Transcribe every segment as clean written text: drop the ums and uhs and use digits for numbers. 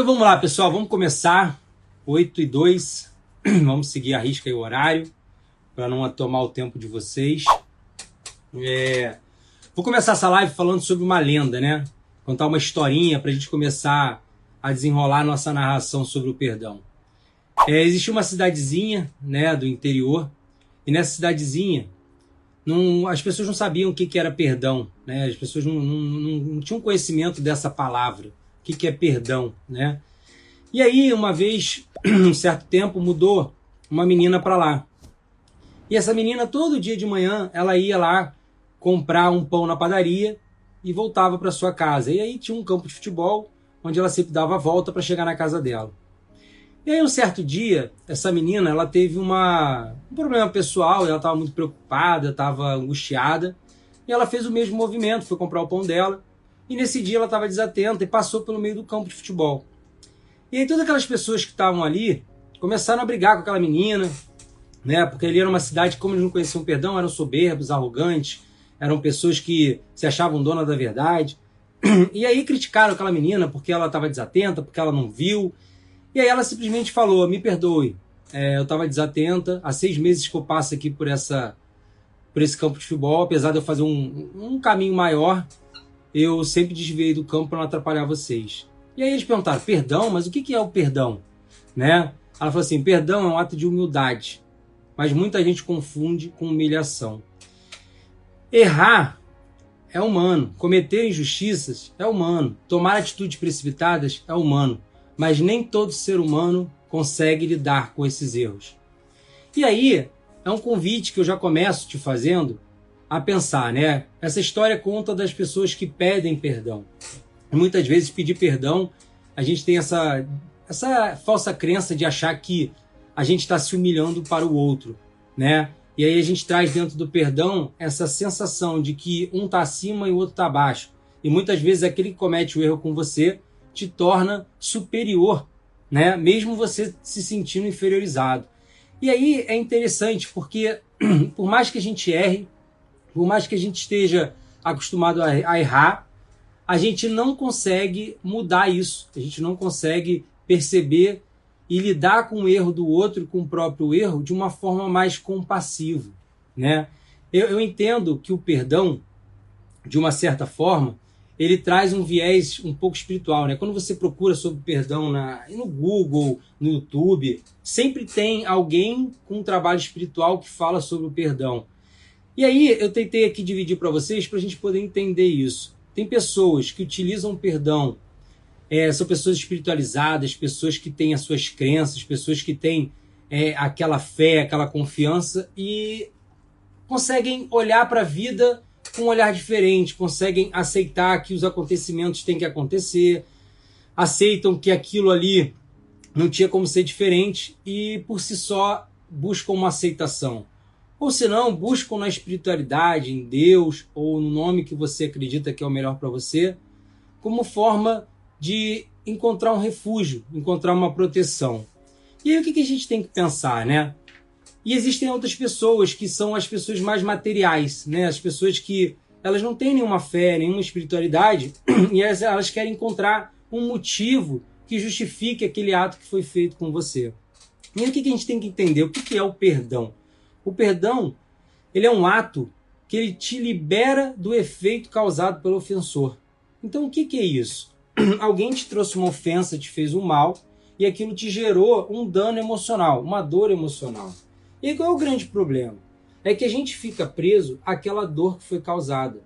Então vamos lá, pessoal, vamos começar. 8h02, vamos seguir a risca e o horário, para não tomar o tempo de vocês. Vou começar essa live falando sobre uma lenda, né? Contar uma historinha para a gente começar a desenrolar a nossa narração sobre o perdão. Existia uma cidadezinha, né, do interior, e nessa cidadezinha as pessoas não sabiam o que era perdão, né? As pessoas não tinham conhecimento dessa palavra, o que é perdão, né? E aí, uma vez, um certo tempo, mudou uma menina para lá. E essa menina, todo dia de manhã, ela ia lá comprar um pão na padaria e voltava para sua casa. E aí tinha um campo de futebol, onde ela sempre dava a volta para chegar na casa dela. E aí, um certo dia, essa menina, ela teve um problema pessoal, ela estava muito preocupada, estava angustiada, e ela fez o mesmo movimento, foi comprar o pão dela, e nesse dia ela estava desatenta e passou pelo meio do campo de futebol. E aí todas aquelas pessoas que estavam ali começaram a brigar com aquela menina, né? Porque ali era uma cidade que, como eles não conheciam perdão, eram soberbos, arrogantes, eram pessoas que se achavam dona da verdade. E aí criticaram aquela menina porque ela estava desatenta, porque ela não viu. E aí ela simplesmente falou: me perdoe, eu estava desatenta, há 6 meses que eu passo aqui por esse campo de futebol, apesar de eu fazer um caminho maior, eu sempre desviei do campo para não atrapalhar vocês. E aí eles perguntaram: perdão? Mas o que é o perdão? Né? Ela falou assim: perdão é um ato de humildade, mas muita gente confunde com humilhação. Errar é humano, cometer injustiças é humano, tomar atitudes precipitadas é humano, mas nem todo ser humano consegue lidar com esses erros. E aí é um convite que eu já começo te fazendo a pensar, né? Essa história conta das pessoas que pedem perdão. Muitas vezes pedir perdão, a gente tem essa falsa crença de achar que a gente está se humilhando para o outro, né? E aí a gente traz dentro do perdão essa sensação de que um está acima e o outro está abaixo. E muitas vezes aquele que comete o erro com você te torna superior, né? Mesmo você se sentindo inferiorizado. E aí é interessante porque por mais que a gente erre, por mais que a gente esteja acostumado a errar, a gente não consegue mudar isso, a gente não consegue perceber e lidar com o erro do outro, com o próprio erro, de uma forma mais compassiva, né? Eu entendo que o perdão, de uma certa forma, ele traz um viés um pouco espiritual, né? Quando você procura sobre perdão no Google, no YouTube, sempre tem alguém com um trabalho espiritual que fala sobre o perdão. E aí eu tentei aqui dividir para vocês para a gente poder entender isso. Tem pessoas que utilizam o perdão, são pessoas espiritualizadas, pessoas que têm as suas crenças, pessoas que têm aquela fé, aquela confiança e conseguem olhar para a vida com um olhar diferente, conseguem aceitar que os acontecimentos têm que acontecer, aceitam que aquilo ali não tinha como ser diferente e por si só buscam uma aceitação. Ou senão, buscam na espiritualidade, em Deus, ou no nome que você acredita que é o melhor para você, como forma de encontrar um refúgio, encontrar uma proteção. E aí o que a gente tem que pensar, né? E existem outras pessoas que são as pessoas mais materiais, né? As pessoas que elas não têm nenhuma fé, nenhuma espiritualidade, e elas querem encontrar um motivo que justifique aquele ato que foi feito com você. E aí o que a gente tem que entender? O que é o perdão? O perdão, ele é um ato que ele te libera do efeito causado pelo ofensor. Então, o que é isso? Alguém te trouxe uma ofensa, te fez um mal, e aquilo te gerou um dano emocional, uma dor emocional. E qual é o grande problema? É que a gente fica preso àquela dor que foi causada.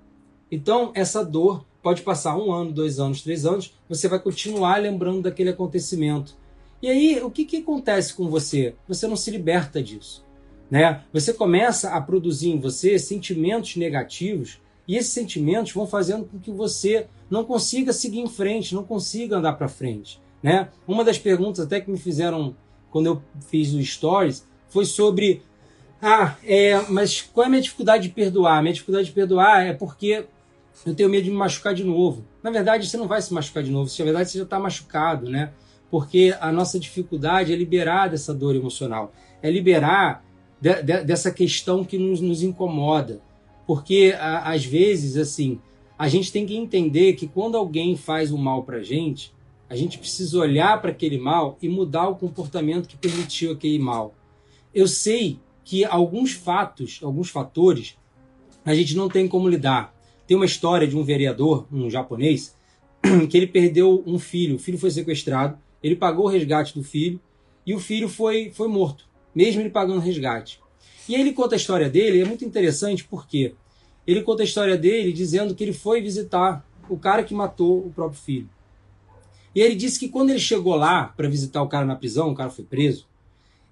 Então, essa dor pode passar 1 ano, 2 anos, 3 anos, você vai continuar lembrando daquele acontecimento. E aí, o que acontece com você? Você não se liberta disso, né? Você começa a produzir em você sentimentos negativos e esses sentimentos vão fazendo com que você não consiga seguir em frente, não consiga andar para frente, né? Uma das perguntas até que me fizeram quando eu fiz o Stories foi sobre mas qual é a minha dificuldade de perdoar? A minha dificuldade de perdoar é porque eu tenho medo de me machucar de novo. Na verdade, você não vai se machucar de novo, na verdade você já está machucado, né? Porque a nossa dificuldade é liberar dessa dor emocional, é liberar dessa questão que nos incomoda. Porque, às vezes, assim, a gente tem que entender que quando alguém faz o mal pra gente, A gente precisa olhar para aquele mal e mudar o comportamento que permitiu aquele mal. Eu sei que alguns fatores, a gente não tem como lidar. Tem uma história de um vereador, um japonês, que ele perdeu um filho. O filho foi sequestrado, ele pagou o resgate do filho e o filho foi morto, mesmo ele pagando o resgate. E aí ele conta a história dele, é muito interessante porque ele conta a história dele dizendo que ele foi visitar o cara que matou o próprio filho. E ele disse que quando ele chegou lá para visitar o cara na prisão, o cara foi preso,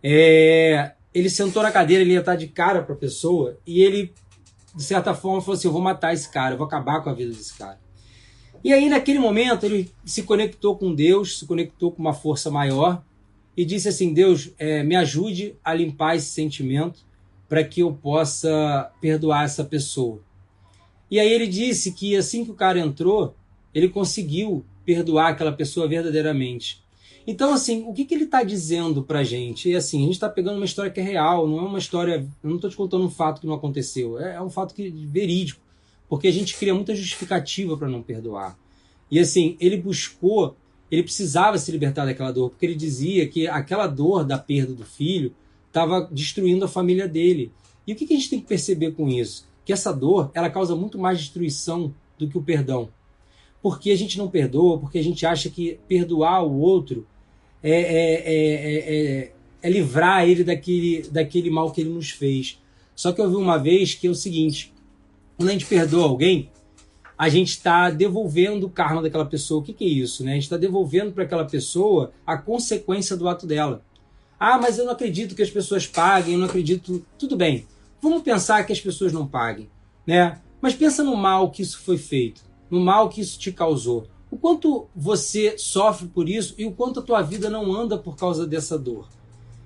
ele sentou na cadeira, ele ia estar de cara para a pessoa e ele, de certa forma, falou assim, eu vou matar esse cara, eu vou acabar com a vida desse cara. E aí, naquele momento, ele se conectou com Deus, se conectou com uma força maior e disse assim, Deus, me ajude a limpar esse sentimento para que eu possa perdoar essa pessoa. E aí ele disse que assim que o cara entrou, ele conseguiu perdoar aquela pessoa verdadeiramente. Então, assim, o que ele está dizendo para a gente? E assim, a gente está pegando uma história que é real, não é uma história... Eu não estou te contando um fato que não aconteceu, é um fato verídico, porque a gente cria muita justificativa para não perdoar. E assim, ele precisava se libertar daquela dor, porque ele dizia que aquela dor da perda do filho estava destruindo a família dele. E o que a gente tem que perceber com isso? Que essa dor, ela causa muito mais destruição do que o perdão. Porque a gente não perdoa, porque a gente acha que perdoar o outro é livrar ele daquele mal que ele nos fez. Só que eu vi uma vez que é o seguinte, quando a gente perdoa alguém, a gente está devolvendo o karma daquela pessoa. O que é isso? Né? A gente está devolvendo para aquela pessoa a consequência do ato dela. Ah, mas eu não acredito que as pessoas paguem, eu não acredito... Tudo bem, vamos pensar que as pessoas não paguem, né? Mas pensa no mal que isso foi feito, no mal que isso te causou. O quanto você sofre por isso e o quanto a tua vida não anda por causa dessa dor.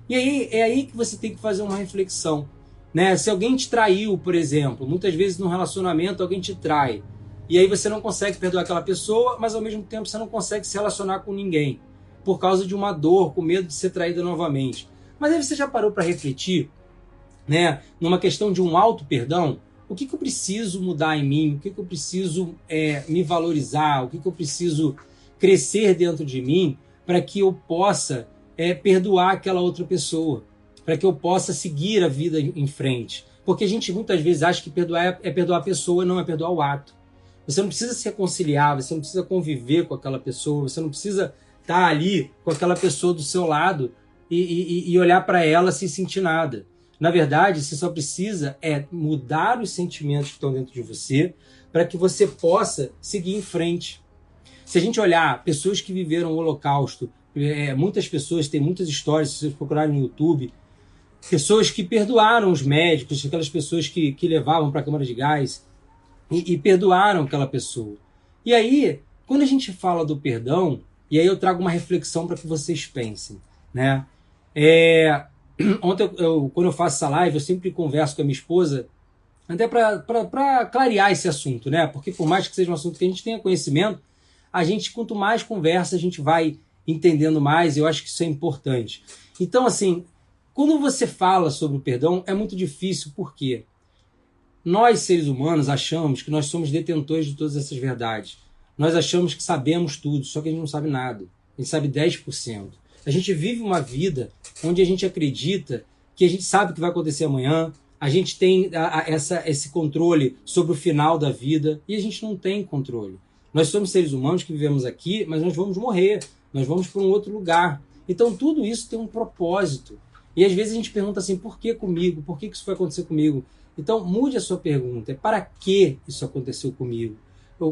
E aí é aí que você tem que fazer uma reflexão, né? Se alguém te traiu, por exemplo, muitas vezes num relacionamento alguém te trai, e aí você não consegue perdoar aquela pessoa, mas ao mesmo tempo você não consegue se relacionar com ninguém, por causa de uma dor, com medo de ser traída novamente. Mas aí você já parou para refletir, né, numa questão de um auto-perdão? O que eu preciso mudar em mim? O que eu preciso me valorizar? O que eu preciso crescer dentro de mim para que eu possa perdoar aquela outra pessoa? Para que eu possa seguir a vida em frente? Porque a gente muitas vezes acha que perdoar é perdoar a pessoa, não é perdoar o ato. Você não precisa se reconciliar, você não precisa conviver com aquela pessoa, você não precisa estar ali com aquela pessoa do seu lado e olhar para ela sem sentir nada. Na verdade, você só precisa mudar os sentimentos que estão dentro de você para que você possa seguir em frente. Se a gente olhar pessoas que viveram o Holocausto, muitas pessoas, tem muitas histórias, se vocês procurarem no YouTube, pessoas que perdoaram os médicos, aquelas pessoas que levavam para a câmara de gás e perdoaram aquela pessoa. E aí, quando a gente fala do perdão, e aí eu trago uma reflexão para que vocês pensem, né? Ontem, quando eu faço essa live, eu sempre converso com a minha esposa, até para clarear esse assunto, né? Porque por mais que seja um assunto que a gente tenha conhecimento, a gente, quanto mais conversa, a gente vai entendendo mais, e eu acho que isso é importante. Então, assim, quando você fala sobre o perdão, é muito difícil, porque nós, seres humanos, achamos que nós somos detentores de todas essas verdades. Nós achamos que sabemos tudo, só que a gente não sabe nada. A gente sabe 10%. A gente vive uma vida onde a gente acredita que a gente sabe o que vai acontecer amanhã, a gente tem esse controle sobre o final da vida, e a gente não tem controle. Nós somos seres humanos que vivemos aqui, mas nós vamos morrer, nós vamos para um outro lugar. Então tudo isso tem um propósito. E às vezes a gente pergunta assim, por que comigo? Por que isso foi acontecer comigo? Então mude a sua pergunta, para que isso aconteceu comigo?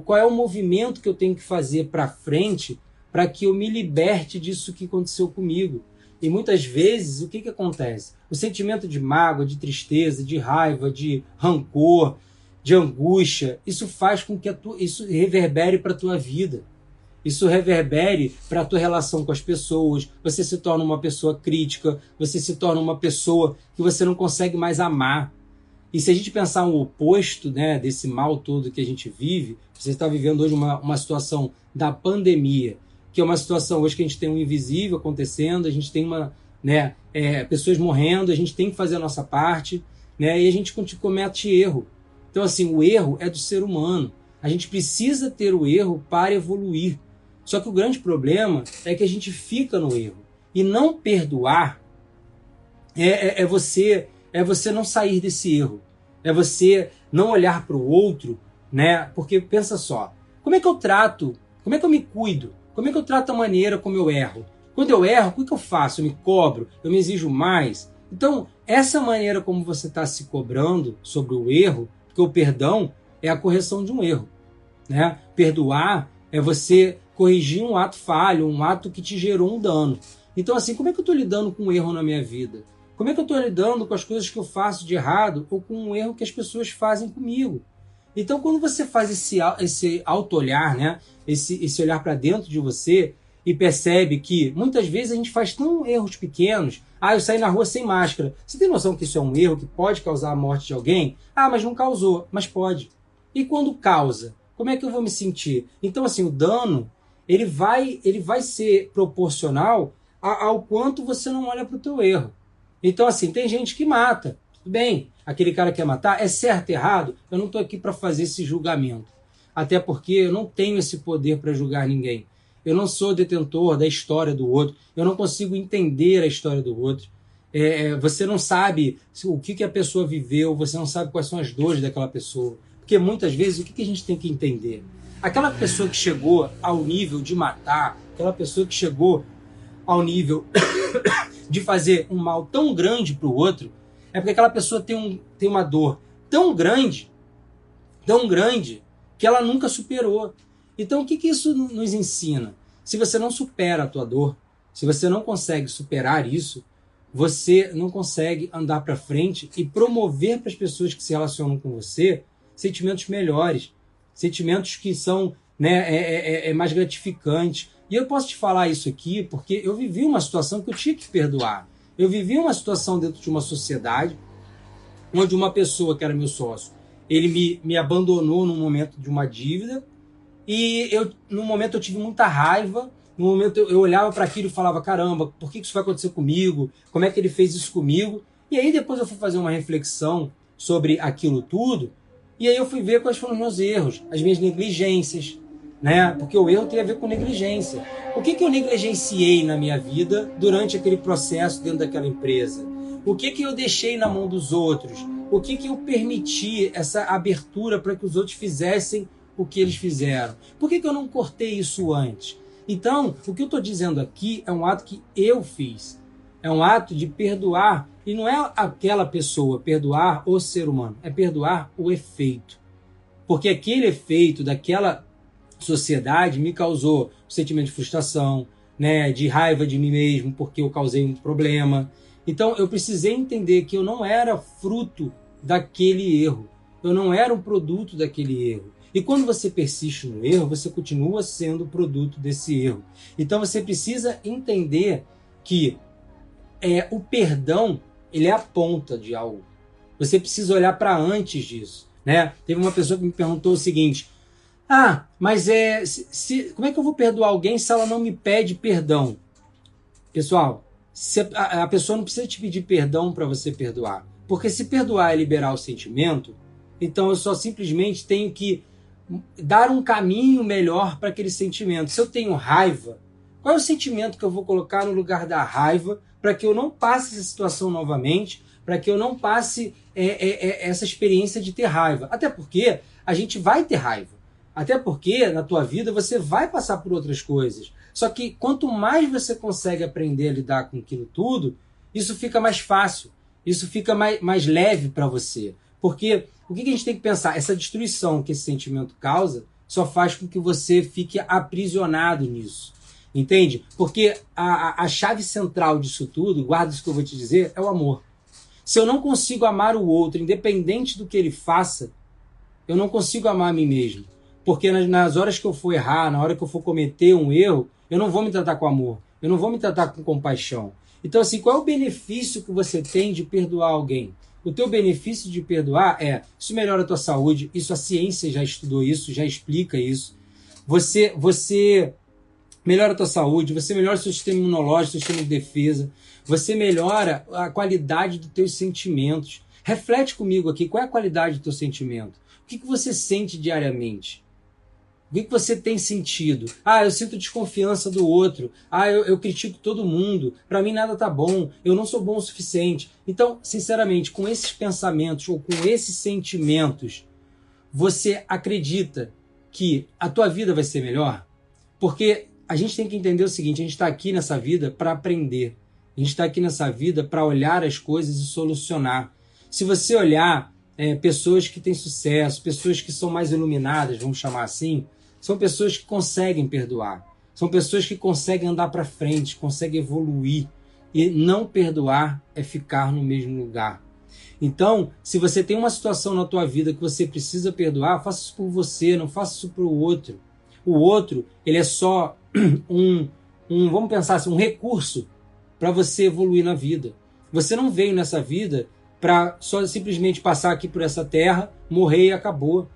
Qual é o movimento que eu tenho que fazer para frente para que eu me liberte disso que aconteceu comigo? E muitas vezes, o que acontece? O sentimento de mágoa, de tristeza, de raiva, de rancor, de angústia, isso faz com que isso reverbere para a tua vida. Isso reverbere para a tua relação com as pessoas. Você se torna uma pessoa crítica, você se torna uma pessoa que você não consegue mais amar. E se a gente pensar um oposto, né, desse mal todo que a gente vive, você está vivendo hoje uma situação da pandemia, que é uma situação hoje que a gente tem um invisível acontecendo, a gente tem pessoas morrendo, a gente tem que fazer a nossa parte, né, e a gente comete erro. Então, assim, o erro é do ser humano. A gente precisa ter o erro para evoluir. Só que o grande problema é que a gente fica no erro. E não perdoar é você não sair desse erro. É você não olhar para o outro, né? Porque pensa só, como é que eu trato, como é que eu me cuido? Como é que eu trato a maneira como eu erro? Quando eu erro, o que eu faço? Eu me cobro? Eu me exijo mais? Então, essa maneira como você está se cobrando sobre o erro, porque o perdão é a correção de um erro, né? Perdoar é você corrigir um ato falho, um ato que te gerou um dano. Então, assim, como é que eu estou lidando com um erro na minha vida? Como é que eu estou lidando com as coisas que eu faço de errado ou com um erro que as pessoas fazem comigo? Então, quando você faz esse auto-olhar, né? esse olhar para dentro de você e percebe que muitas vezes a gente faz tão erros pequenos. Eu saí na rua sem máscara. Você tem noção que isso é um erro que pode causar a morte de alguém? Mas não causou. Mas pode. E quando causa? Como é que eu vou me sentir? Então, assim, o dano ele vai ser proporcional ao quanto você não olha para o teu erro. Então, assim, tem gente que mata. Tudo bem, aquele cara que quer matar, é certo, errado? Eu não estou aqui para fazer esse julgamento. Até porque eu não tenho esse poder para julgar ninguém. Eu não sou detentor da história do outro. Eu não consigo entender a história do outro. Você não sabe o que a pessoa viveu, você não sabe quais são as dores daquela pessoa. Porque muitas vezes, o que a gente tem que entender? Aquela pessoa que chegou ao nível de matar, aquela pessoa que chegou ao nível de fazer um mal tão grande para o outro, é porque aquela pessoa tem uma dor tão grande, que ela nunca superou. Então, o que isso nos ensina? Se você não supera a tua dor, se você não consegue superar isso, você não consegue andar para frente e promover para as pessoas que se relacionam com você sentimentos melhores, sentimentos que são, né, mais gratificantes. E eu posso te falar isso aqui porque eu vivi uma situação que eu tinha que perdoar. Eu vivi uma situação dentro de uma sociedade onde uma pessoa que era meu sócio, ele me abandonou no momento de uma dívida e no momento eu tive muita raiva. No momento eu olhava para aquilo e falava, caramba, por que isso vai acontecer comigo? Como é que ele fez isso comigo? E aí depois eu fui fazer uma reflexão sobre aquilo tudo e aí eu fui ver quais foram os meus erros, as minhas negligências, né? Porque o erro tem a ver com negligência. O que eu negligenciei na minha vida durante aquele processo dentro daquela empresa? O que eu deixei na mão dos outros? O que eu permiti essa abertura para que os outros fizessem o que eles fizeram? Por que eu não cortei isso antes? Então, o que eu estou dizendo aqui é um ato que eu fiz. É um ato de perdoar. E não é aquela pessoa perdoar o ser humano. É perdoar o efeito. Porque aquele efeito daquela sociedade me causou um sentimento de frustração, né, de raiva de mim mesmo porque eu causei um problema. Então eu precisei entender que eu não era fruto daquele erro. Eu não era um produto daquele erro. E quando você persiste no erro, você continua sendo produto desse erro. Então você precisa entender que o perdão, ele é a ponta de algo. Você precisa olhar para antes disso, né? Teve uma pessoa que me perguntou o seguinte: mas como é que eu vou perdoar alguém se ela não me pede perdão? Pessoal, a pessoa não precisa te pedir perdão para você perdoar. Porque se perdoar é liberar o sentimento, então eu só simplesmente tenho que dar um caminho melhor para aquele sentimento. Se eu tenho raiva, qual é o sentimento que eu vou colocar no lugar da raiva para que eu não passe essa situação novamente, para que eu não passe essa experiência de ter raiva? Até porque a gente vai ter raiva. Até porque na tua vida você vai passar por outras coisas. Só que quanto mais você consegue aprender a lidar com aquilo tudo, isso fica mais fácil, isso fica mais leve para você. Porque o que a gente tem que pensar? Essa destruição que esse sentimento causa só faz com que você fique aprisionado nisso. Entende? Porque a chave central disso tudo, guarda isso que eu vou te dizer, é o amor. Se eu não consigo amar o outro, independente do que ele faça, eu não consigo amar a mim mesmo. Porque nas horas que eu for errar, na hora que eu for cometer um erro, eu não vou me tratar com amor, eu não vou me tratar com compaixão. Então, assim, qual é o benefício que você tem de perdoar alguém? O teu benefício de perdoar isso melhora a tua saúde, isso a ciência já estudou isso, já explica isso. Você melhora a tua saúde, você melhora o seu sistema imunológico, seu sistema de defesa, você melhora a qualidade dos teus sentimentos. Reflete comigo aqui, qual é a qualidade do teu sentimento? O que você sente diariamente? O que você tem sentido? Ah, eu sinto desconfiança do outro. Ah, eu critico todo mundo. Para mim nada tá bom. Eu não sou bom o suficiente. Então, sinceramente, com esses pensamentos ou com esses sentimentos, você acredita que a tua vida vai ser melhor? Porque a gente tem que entender o seguinte, a gente está aqui nessa vida para aprender. A gente está aqui nessa vida para olhar as coisas e solucionar. Se você olhar pessoas que têm sucesso, pessoas que são mais iluminadas, vamos chamar assim, são pessoas que conseguem perdoar. São pessoas que conseguem andar para frente, conseguem evoluir. E não perdoar é ficar no mesmo lugar. Então, se você tem uma situação na tua vida que você precisa perdoar, faça isso por você, não faça isso para o outro. O outro, ele é só vamos pensar assim, um recurso para você evoluir na vida. Você não veio nessa vida para só simplesmente passar aqui por essa terra, morrer e acabou.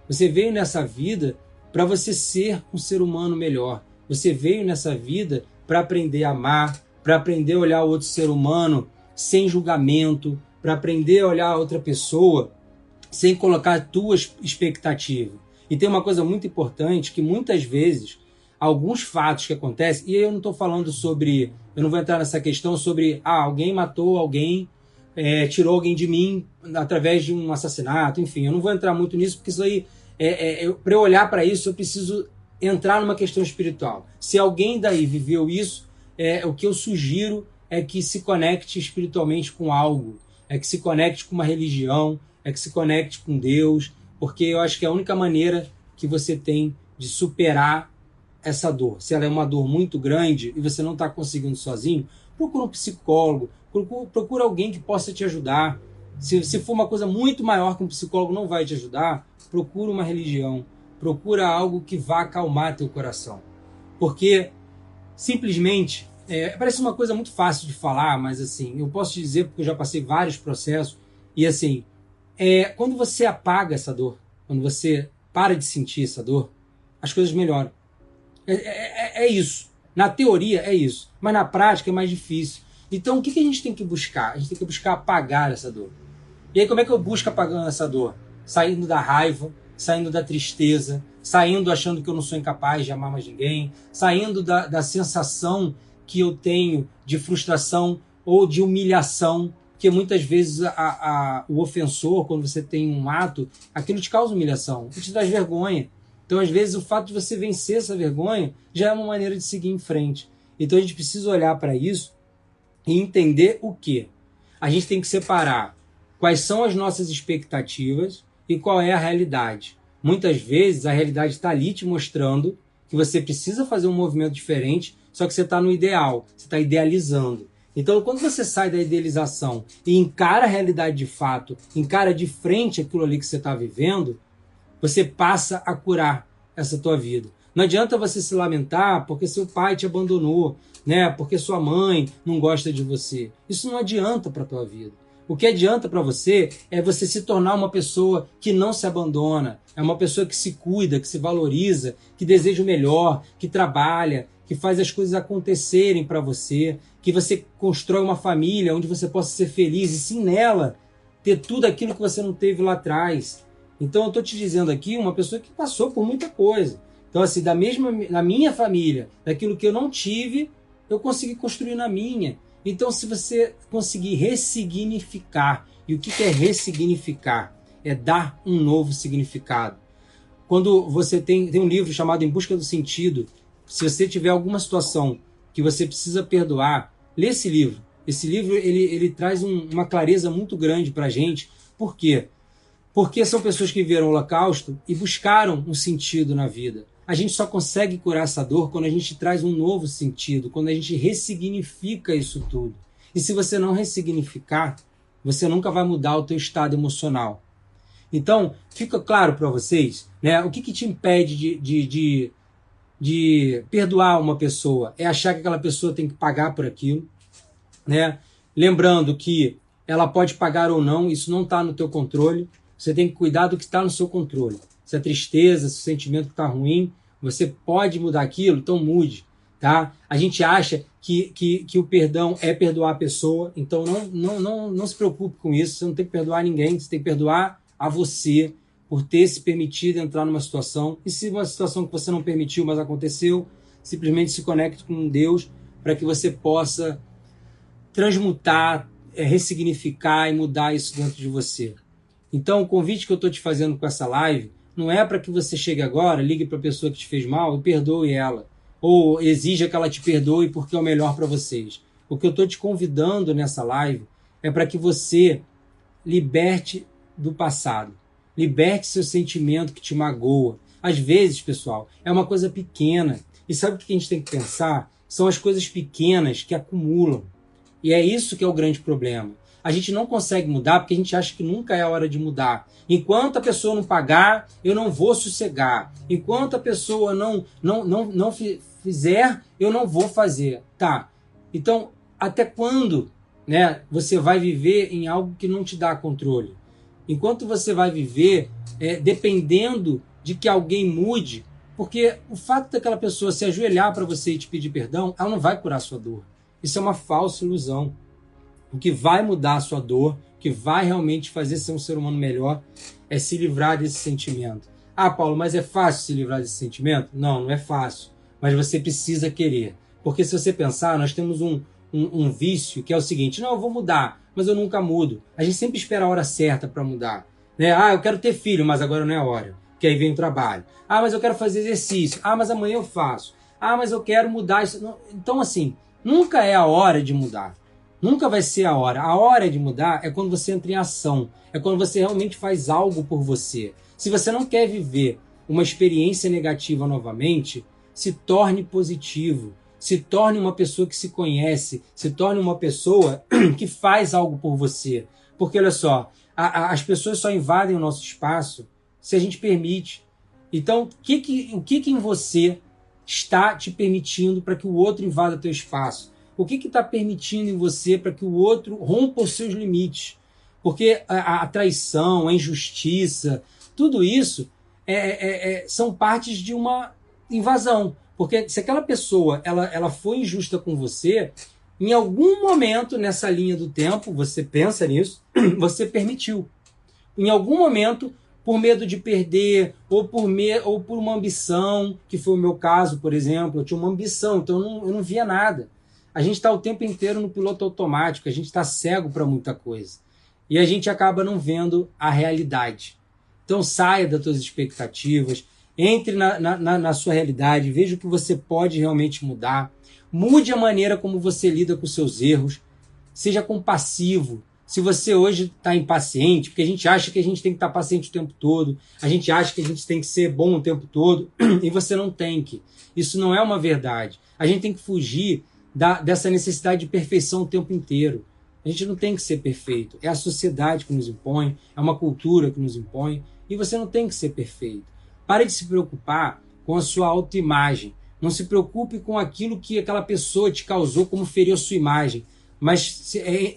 Você veio nessa vida para você ser um ser humano melhor. Você veio nessa vida para aprender a amar, para aprender a olhar o outro ser humano sem julgamento, para aprender a olhar a outra pessoa sem colocar a tua expectativa. E tem uma coisa muito importante que muitas vezes alguns fatos que acontecem, e eu não estou falando sobre, eu não vou entrar nessa questão sobre alguém matou alguém, tirou alguém de mim através de um assassinato, enfim, eu não vou entrar muito nisso porque isso aí, para eu olhar para isso eu preciso entrar numa questão espiritual. Se alguém daí viveu isso, o que eu sugiro é que se conecte espiritualmente com algo, é que se conecte com uma religião, é que se conecte com Deus, porque eu acho que é a única maneira que você tem de superar essa dor. Se ela é uma dor muito grande e você não está conseguindo sozinho, procura um psicólogo, procura alguém que possa te ajudar. Se for uma coisa muito maior que um psicólogo não vai te ajudar, procura uma religião, procura algo que vá acalmar teu coração. Porque simplesmente, parece uma coisa muito fácil de falar, mas assim, eu posso te dizer porque eu já passei vários processos, e assim, quando você apaga essa dor, quando você para de sentir essa dor, as coisas melhoram. É isso. Na teoria é isso. Mas na prática é mais difícil. Então o que a gente tem que buscar? A gente tem que buscar apagar essa dor. E aí como é que eu busco apagando essa dor? Saindo da raiva, saindo da tristeza, saindo achando que eu não sou incapaz de amar mais ninguém, saindo da sensação que eu tenho de frustração ou de humilhação, porque muitas vezes o ofensor, quando você tem um ato, aquilo te causa humilhação, te traz vergonha. Então, às vezes, o fato de você vencer essa vergonha já é uma maneira de seguir em frente. Então, a gente precisa olhar para isso e entender o quê? A gente tem que separar quais são as nossas expectativas e qual é a realidade. Muitas vezes, a realidade está ali te mostrando que você precisa fazer um movimento diferente, só que você está no ideal, você está idealizando. Então, quando você sai da idealização e encara a realidade de fato, encara de frente aquilo ali que você está vivendo, você passa a curar essa tua vida. Não adianta você se lamentar porque seu pai te abandonou, né? Porque sua mãe não gosta de você. Isso não adianta para a tua vida. O que adianta para você é você se tornar uma pessoa que não se abandona, é uma pessoa que se cuida, que se valoriza, que deseja o melhor, que trabalha, que faz as coisas acontecerem para você, que você constrói uma família onde você possa ser feliz e sim nela ter tudo aquilo que você não teve lá atrás. Então eu estou te dizendo aqui uma pessoa que passou por muita coisa. Então assim, na minha família, daquilo que eu não tive, eu consegui construir na minha. Então se você conseguir ressignificar, e o que é ressignificar? É dar um novo significado. Quando você tem um livro chamado Em Busca do Sentido, se você tiver alguma situação que você precisa perdoar, lê esse livro. Esse livro ele traz uma clareza muito grande para a gente. Por quê? Porque são pessoas que viveram o Holocausto e buscaram um sentido na vida. A gente só consegue curar essa dor quando a gente traz um novo sentido, quando a gente ressignifica isso tudo. E se você não ressignificar, você nunca vai mudar o teu estado emocional. Então, fica claro para vocês, né, o que te impede de perdoar uma pessoa? É achar que aquela pessoa tem que pagar por aquilo, né? Lembrando que ela pode pagar ou não, isso não está no teu controle. Você tem que cuidar do que está no seu controle. Se a tristeza, se o sentimento está ruim, você pode mudar aquilo, então mude. Tá? A gente acha que o perdão é perdoar a pessoa, então não se preocupe com isso, você não tem que perdoar ninguém, você tem que perdoar a você, por ter se permitido entrar numa situação, e se uma situação que você não permitiu, mas aconteceu, simplesmente se conecte com Deus para que você possa transmutar, ressignificar e mudar isso dentro de você. Então, o convite que eu estou te fazendo com essa live não é para que você chegue agora, ligue para a pessoa que te fez mal e perdoe ela, ou exija que ela te perdoe porque é o melhor para vocês. O que eu estou te convidando nessa live é para que você liberte do passado, liberte seu sentimento que te magoa. Às vezes, pessoal, é uma coisa pequena. E sabe o que a gente tem que pensar? São as coisas pequenas que acumulam. E é isso que é o grande problema. A gente não consegue mudar porque a gente acha que nunca é a hora de mudar. Enquanto a pessoa não pagar, eu não vou sossegar. Enquanto a pessoa não fizer, eu não vou fazer. Tá. Então, até quando, né, você vai viver em algo que não te dá controle? Enquanto você vai viver dependendo de que alguém mude, porque o fato daquela pessoa se ajoelhar para você e te pedir perdão, ela não vai curar a sua dor. Isso é uma falsa ilusão. O que vai mudar a sua dor, o que vai realmente fazer ser um ser humano melhor, é se livrar desse sentimento. Ah, Paulo, mas é fácil se livrar desse sentimento? Não, não é fácil. Mas você precisa querer. Porque se você pensar, nós temos um vício que é o seguinte: não, eu vou mudar, mas eu nunca mudo. A gente sempre espera a hora certa para mudar. Né? Ah, eu quero ter filho, mas agora não é a hora. Porque aí vem o trabalho. Ah, mas eu quero fazer exercício. Ah, mas amanhã eu faço. Ah, mas eu quero mudar isso. Então, assim, nunca é a hora de mudar. Nunca vai ser a hora. A hora de mudar é quando você entra em ação. É quando você realmente faz algo por você. Se você não quer viver uma experiência negativa novamente, se torne positivo. Se torne uma pessoa que se conhece. Se torne uma pessoa que faz algo por você. Porque, olha só, as pessoas só invadem o nosso espaço se a gente permite. Então, o que em você está te permitindo para que o outro invada teu espaço? O que está permitindo em você para que o outro rompa os seus limites? Porque a traição, a injustiça, tudo isso são partes de uma invasão. Porque se aquela pessoa ela foi injusta com você, em algum momento nessa linha do tempo, você pensa nisso, você permitiu. Em algum momento, por medo de perder, ou por uma ambição, que foi o meu caso, por exemplo, eu tinha uma ambição, então eu não via nada. A gente está o tempo inteiro no piloto automático, a gente está cego para muita coisa. E a gente acaba não vendo a realidade. Então saia das suas expectativas, entre na sua realidade, veja o que você pode realmente mudar. Mude a maneira como você lida com os seus erros. Seja compassivo. Se você hoje está impaciente, porque a gente acha que a gente tem que estar paciente o tempo todo, a gente acha que a gente tem que ser bom o tempo todo, e você não tem que. Isso não é uma verdade. A gente tem que fugir dessa necessidade de perfeição o tempo inteiro. A gente não tem que ser perfeito. É a sociedade que nos impõe, é uma cultura que nos impõe, e você não tem que ser perfeito. Pare de se preocupar com a sua autoimagem. Não se preocupe com aquilo que aquela pessoa te causou, como feriu a sua imagem. Mas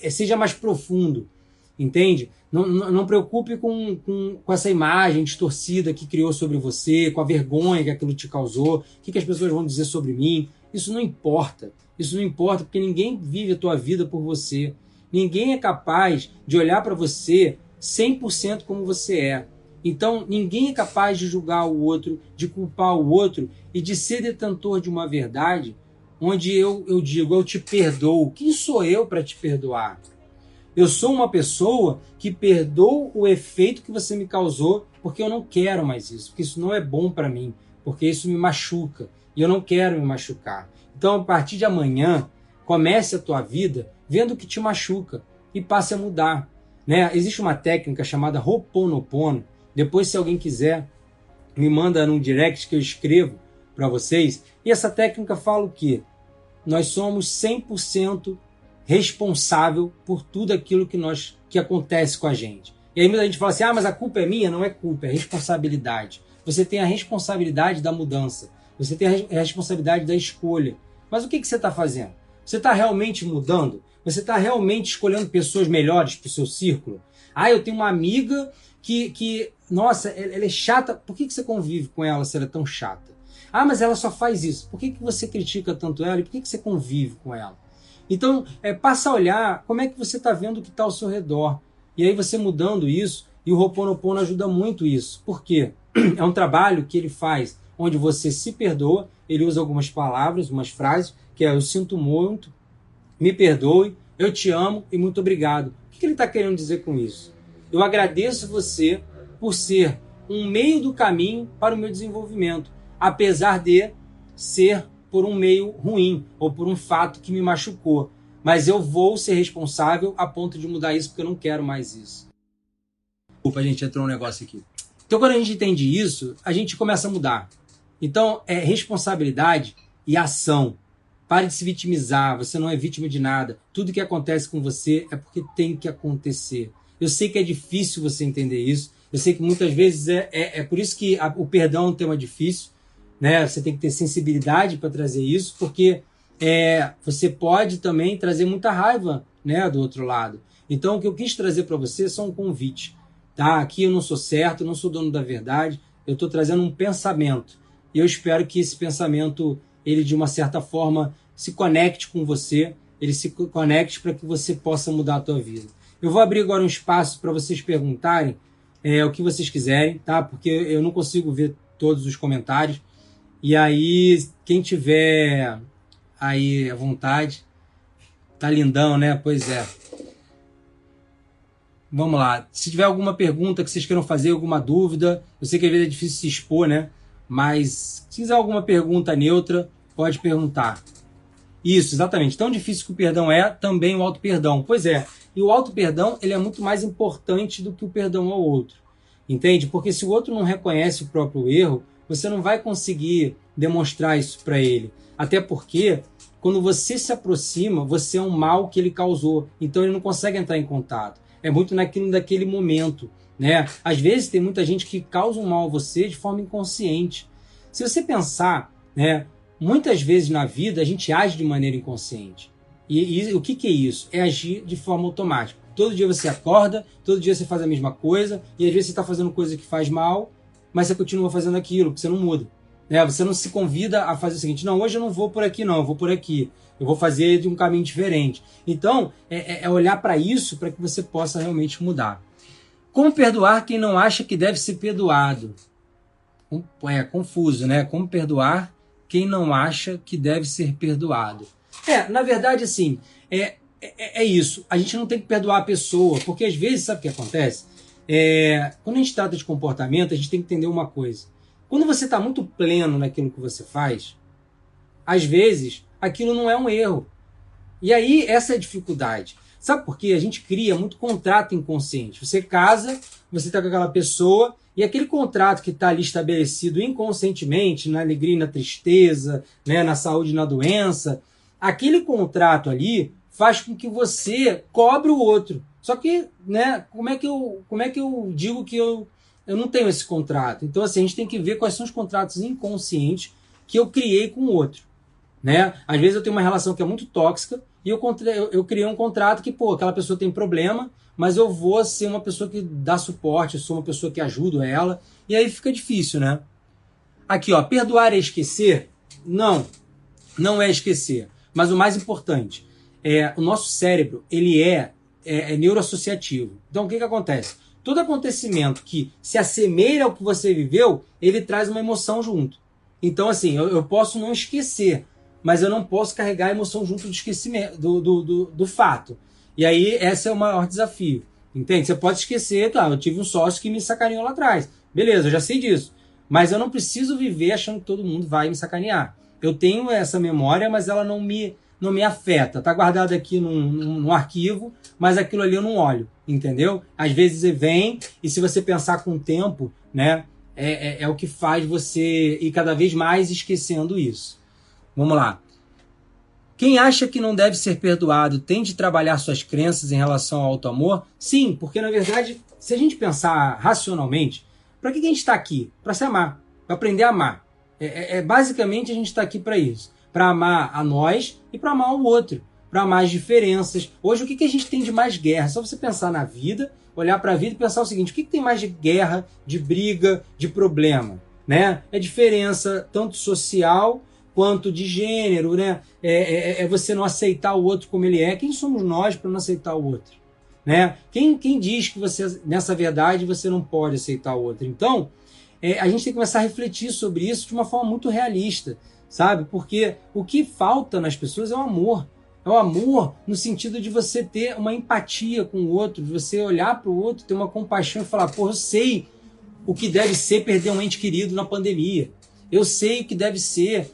seja mais profundo, entende? Não preocupe com essa imagem distorcida que criou sobre você, com a vergonha que aquilo te causou, o que as pessoas vão dizer sobre mim. Isso não importa. Isso não importa porque ninguém vive a tua vida por você. Ninguém é capaz de olhar para você 100% como você é. Então, ninguém é capaz de julgar o outro, de culpar o outro e de ser detentor de uma verdade onde eu digo, eu te perdoo. Quem sou eu para te perdoar? Eu sou uma pessoa que perdoo o efeito que você me causou porque eu não quero mais isso, porque isso não é bom para mim, porque isso me machuca e eu não quero me machucar. Então, a partir de amanhã, comece a tua vida vendo o que te machuca e passe a mudar. Né? Existe uma técnica chamada Ho'oponopono. Depois, se alguém quiser, me manda num direct que eu escrevo para vocês. E essa técnica fala o quê? Nós somos 100% responsável por tudo aquilo que acontece com a gente. E aí muita gente fala assim, mas a culpa é minha? Não é culpa, é responsabilidade. Você tem a responsabilidade da mudança. Você tem a responsabilidade da escolha. Mas o que você está fazendo? Você está realmente mudando? Você está realmente escolhendo pessoas melhores para o seu círculo? Eu tenho uma amiga que nossa, ela é chata. Por que você convive com ela se ela é tão chata? Mas ela só faz isso. Por que você critica tanto ela e por que você convive com ela? Então, passa a olhar como é que você está vendo o que está ao seu redor. E aí você mudando isso, E o Ho'oponopono ajuda muito isso. Por quê? É um trabalho que ele faz onde você se perdoa, ele usa algumas palavras, umas frases, que é eu sinto muito, me perdoe, eu te amo e muito obrigado. O que ele está querendo dizer com isso? Eu agradeço você por ser um meio do caminho para o meu desenvolvimento, apesar de ser por um meio ruim ou por um fato que me machucou. Mas eu vou ser responsável a ponto de mudar isso porque eu não quero mais isso. Desculpa, a gente entrou um negócio aqui. Então, quando a gente entende isso, a gente começa a mudar. Então, é responsabilidade e ação. Pare de se vitimizar, você não é vítima de nada. Tudo que acontece com você é porque tem que acontecer. Eu sei que é difícil você entender isso. Eu sei que muitas vezes é por isso que o perdão é um tema difícil, né? Você tem que ter sensibilidade para trazer isso, porque você pode também trazer muita raiva, né, do outro lado. Então, o que eu quis trazer para você é só um convite. Tá? Aqui eu não sou certo, eu não sou dono da verdade, eu estou trazendo um pensamento. E eu espero que esse pensamento, ele de uma certa forma, se conecte com você, ele se conecte para que você possa mudar a tua vida. Eu vou abrir agora um espaço para vocês perguntarem o que vocês quiserem, tá? Porque eu não consigo ver todos os comentários. E aí, quem tiver aí à vontade, tá lindão, né? Pois é. Vamos lá. Se tiver alguma pergunta que vocês queiram fazer, alguma dúvida, eu sei que às vezes é difícil se expor, né? Mas se quiser alguma pergunta neutra, pode perguntar. Isso, exatamente. Tão difícil que o perdão é, também o auto-perdão. Pois é. E o auto-perdão, ele é muito mais importante do que o perdão ao outro. Entende? Porque se o outro não reconhece o próprio erro, você não vai conseguir demonstrar isso para ele. Até porque, quando você se aproxima, você é um mal que ele causou. Então ele não consegue entrar em contato. É muito daquele momento, né? Às vezes tem muita gente que causa um mal a você de forma inconsciente. Se você pensar, né? Muitas vezes na vida a gente age de maneira inconsciente. E o que é isso? É agir de forma automática. Todo dia você acorda, todo dia você faz a mesma coisa, e às vezes você está fazendo coisa que faz mal, mas você continua fazendo aquilo, porque você não muda. Né? Você não se convida a fazer o seguinte, não, hoje eu não vou por aqui não, eu vou por aqui. Eu vou fazer de um caminho diferente. Então, é olhar para isso para que você possa realmente mudar. Como perdoar quem não acha que deve ser perdoado? É confuso, né? Como perdoar quem não acha que deve ser perdoado? Na verdade, assim, é isso. A gente não tem que perdoar a pessoa, porque às vezes, sabe o que acontece? Quando a gente trata de comportamento, a gente tem que entender uma coisa. Quando você está muito pleno naquilo que você faz, às vezes aquilo não é um erro. E aí, essa é a dificuldade. Sabe por quê? A gente cria muito contrato inconsciente. Você casa, você está com aquela pessoa, e aquele contrato que está ali estabelecido inconscientemente, na alegria e na tristeza, né, na saúde e na doença, aquele contrato ali faz com que você cobre o outro. Só que, né, como é que eu digo que eu não tenho esse contrato? Então, assim, a gente tem que ver quais são os contratos inconscientes que eu criei com o outro. Né? Às vezes eu tenho uma relação que é muito tóxica e eu criei um contrato que, aquela pessoa tem problema, mas eu vou ser uma pessoa que dá suporte, eu sou uma pessoa que ajuda ela, e aí fica difícil, né? Aqui, ó, perdoar é esquecer? Não é esquecer. Mas o mais importante, o nosso cérebro, ele é neuroassociativo. Então, o que acontece? Todo acontecimento que se assemelha ao que você viveu, ele traz uma emoção junto. Então, assim, eu posso não esquecer, mas eu não posso carregar a emoção junto do esquecimento, do fato. E aí, esse é o maior desafio. Entende? Você pode esquecer, claro, eu tive um sócio que me sacaneou lá atrás. Beleza, eu já sei disso. Mas eu não preciso viver achando que todo mundo vai me sacanear. Eu tenho essa memória, mas ela não me afeta. Está guardado aqui num arquivo, mas aquilo ali eu não olho. Entendeu? Às vezes ele vem, e se você pensar com o tempo, né, é o que faz você ir cada vez mais esquecendo isso. Vamos lá. Quem acha que não deve ser perdoado tem de trabalhar suas crenças em relação ao auto-amor? Sim, porque na verdade, se a gente pensar racionalmente, para que a gente está aqui? Para se amar, para aprender a amar. Basicamente a gente está aqui para isso. Para amar a nós e para amar o outro. Para amar as diferenças. Hoje o que a gente tem de mais guerra? Só você pensar na vida, olhar para a vida e pensar o seguinte, o que tem mais de guerra, de briga, de problema? Né? É diferença tanto social quanto de gênero, né? É você não aceitar o outro como ele é. Quem somos nós para não aceitar o outro? né? Quem diz que você, nessa verdade, você não pode aceitar o outro? Então, a gente tem que começar a refletir sobre isso de uma forma muito realista, sabe? Porque o que falta nas pessoas é o amor. É o amor no sentido de você ter uma empatia com o outro, de você olhar para o outro, ter uma compaixão e falar, pô, eu sei o que deve ser perder um ente querido na pandemia. Eu sei o que deve ser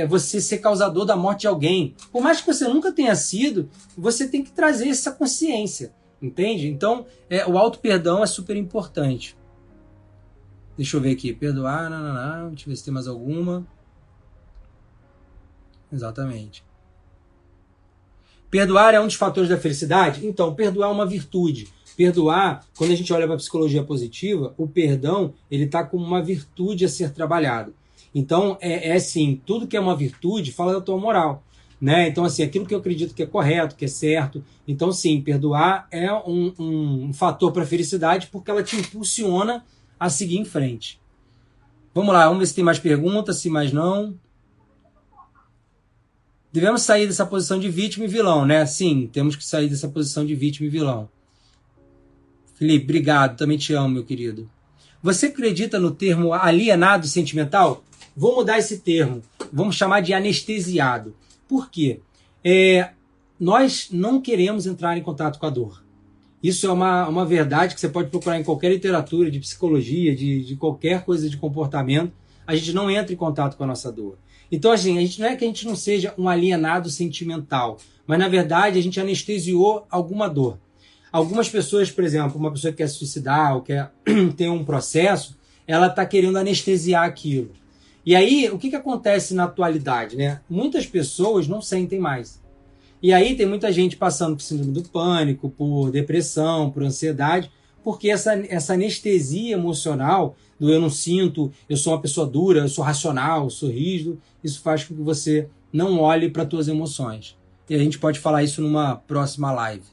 você ser causador da morte de alguém. Por mais que você nunca tenha sido, você tem que trazer essa consciência, entende? Então, o auto-perdão é super importante. Deixa eu ver aqui. Perdoar, deixa eu ver se tem mais alguma. Exatamente. Perdoar é um dos fatores da felicidade? Então, perdoar é uma virtude. Perdoar, quando a gente olha para a psicologia positiva, o perdão ele está como uma virtude a ser trabalhado. Então, assim, tudo que é uma virtude fala da tua moral, né? Então, assim, aquilo que eu acredito que é correto, que é certo. Então, sim, perdoar é um fator para a felicidade porque ela te impulsiona a seguir em frente. Vamos lá, vamos ver se tem mais perguntas, se mais não. Devemos sair dessa posição de vítima e vilão, né? Sim, temos que sair dessa posição de vítima e vilão. Felipe, obrigado, também te amo, meu querido. Você acredita no termo alienado sentimental? Vou mudar esse termo, vamos chamar de anestesiado. Por quê? Nós não queremos entrar em contato com a dor. Isso é uma verdade que você pode procurar em qualquer literatura de psicologia, de qualquer coisa de comportamento. A gente não entra em contato com a nossa dor. Então, assim, não é que a gente não seja um alienado sentimental, mas, na verdade, a gente anestesiou alguma dor. Algumas pessoas, por exemplo, uma pessoa que quer se suicidar ou quer ter um processo, ela está querendo anestesiar aquilo. E aí, o que acontece na atualidade, né? Muitas pessoas não sentem mais. E aí tem muita gente passando por síndrome do pânico, por depressão, por ansiedade, porque essa anestesia emocional do eu não sinto, eu sou uma pessoa dura, eu sou racional, eu sou rígido, isso faz com que você não olhe para as suas emoções. E a gente pode falar isso numa próxima live.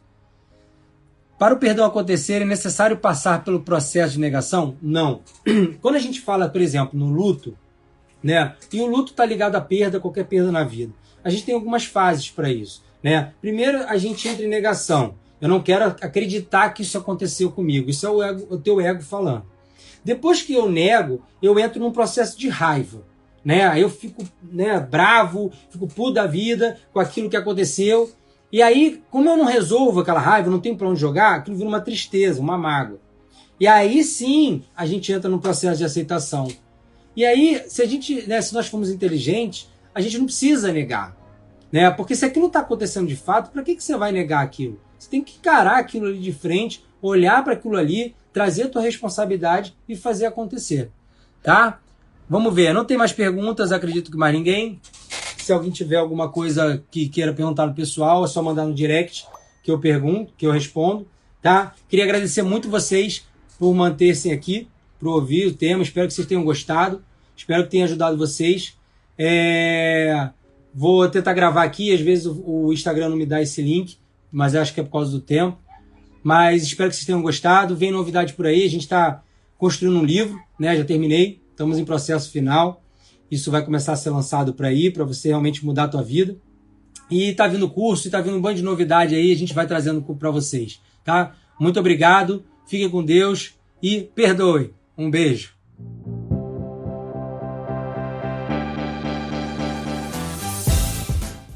Para o perdão acontecer, é necessário passar pelo processo de negação? Não. Quando a gente fala, por exemplo, no luto, né? E o luto está ligado à perda, qualquer perda na vida. A gente tem algumas fases para isso, né? Primeiro, a gente entra em negação. Eu não quero acreditar que isso aconteceu comigo. Isso é o teu ego falando. Depois que eu nego, eu entro num processo de raiva, né? Aí eu fico, né, bravo, fico puto da vida com aquilo que aconteceu. E aí, como eu não resolvo aquela raiva, não tenho para onde jogar, aquilo vira uma tristeza, uma mágoa. E aí sim, a gente entra num processo de aceitação. E aí, se nós formos inteligentes, a gente não precisa negar, né? Porque se aquilo está acontecendo de fato, para que você vai negar aquilo? Você tem que encarar aquilo ali de frente, olhar para aquilo ali, trazer a tua responsabilidade e fazer acontecer, tá? Vamos ver, não tem mais perguntas, acredito que mais ninguém. Se alguém tiver alguma coisa que queira perguntar no pessoal, é só mandar no direct que eu pergunto, que eu respondo, tá? Queria agradecer muito vocês por manter-se aqui, por ouvir o tema, espero que vocês tenham gostado, espero que tenha ajudado vocês. Vou tentar gravar aqui, às vezes o Instagram não me dá esse link, mas acho que é por causa do tempo. Mas espero que vocês tenham gostado. Vem novidade por aí. A gente está construindo um livro, né? Já terminei. Estamos em processo final. Isso vai começar a ser lançado por aí, para você realmente mudar a tua vida. E está vindo curso, está vindo um bando de novidade aí. A gente vai trazendo para vocês, tá? Muito obrigado. Fiquem com Deus e perdoe. Um beijo.